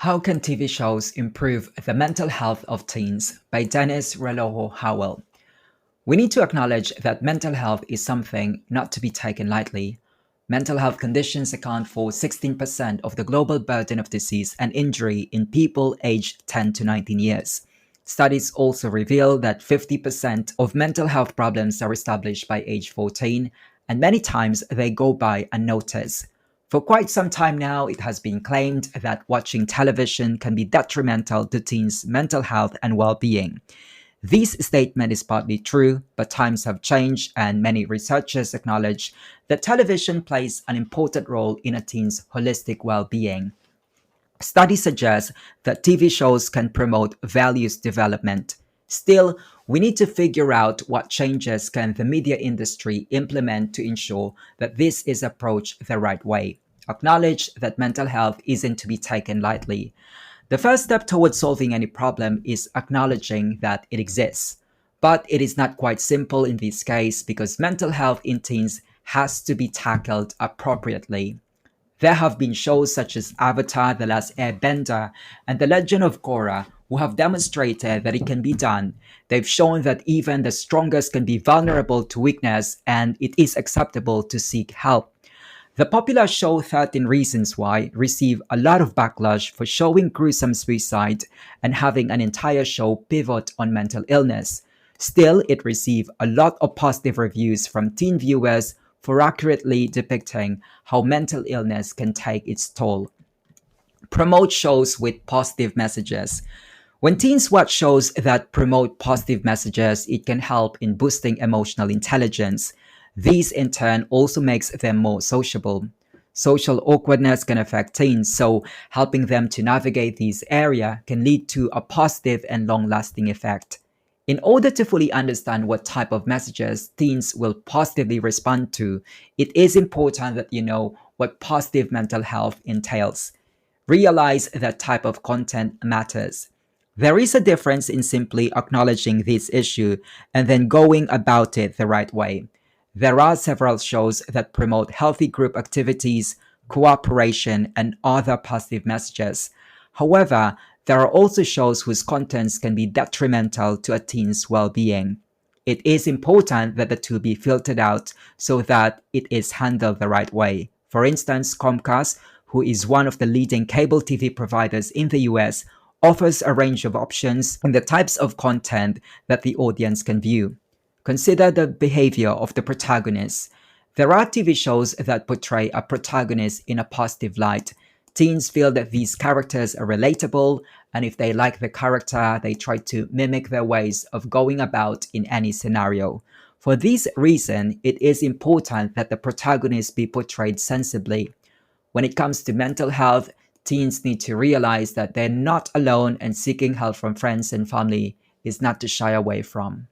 How Can TV Shows Improve the Mental Health of Teens by Dennis Relojo-Howell. We need to acknowledge that mental health is something not to be taken lightly. Mental health conditions account for 16% of the global burden of disease and injury in people aged 10 to 19 years. Studies also reveal that 50% of mental health problems are established by age 14, and many times they go by unnoticed. For quite some time now, it has been claimed that watching television can be detrimental to teens' mental health and well-being. This statement is partly true, but times have changed, and many researchers acknowledge that television plays an important role in a teen's holistic well-being. Studies suggest that TV shows can promote values development. Still, we need to figure out what changes can the media industry implement to ensure that this is approached the right way. Acknowledge that mental health isn't to be taken lightly. The first step towards solving any problem is acknowledging that it exists. But it is not quite simple in this case because mental health in teens has to be tackled appropriately. There have been shows such as Avatar: The Last Airbender and The Legend of Korra who have demonstrated that it can be done. They've shown that even the strongest can be vulnerable to weakness and it is acceptable to seek help. The popular show 13 Reasons Why received a lot of backlash for showing gruesome suicide and having an entire show pivot on mental illness. Still, it received a lot of positive reviews from teen viewers for accurately depicting how mental illness can take its toll. Promote shows with positive messages. When teens watch shows that promote positive messages, it can help in boosting emotional intelligence. This in turn also makes them more sociable. Social awkwardness can affect teens, so helping them to navigate this area can lead to a positive and long-lasting effect. In order to fully understand what type of messages teens will positively respond to, it is important that you know what positive mental health entails. Realize that type of content matters. There is a difference in simply acknowledging this issue and then going about it the right way. There are several shows that promote healthy group activities, cooperation, and other positive messages. However, there are also shows whose contents can be detrimental to a teen's well-being. It is important that the two be filtered out so that it is handled the right way. For instance, Comcast, who is one of the leading cable TV providers in the US, offers a range of options in the types of content that the audience can view. Consider the behavior of the protagonist. There are TV shows that portray a protagonist in a positive light. Teens feel that these characters are relatable, and if they like the character, they try to mimic their ways of going about in any scenario. For this reason, it is important that the protagonist be portrayed sensibly. When it comes to mental health, teens need to realize that they're not alone and seeking help from friends and family is not to shy away from.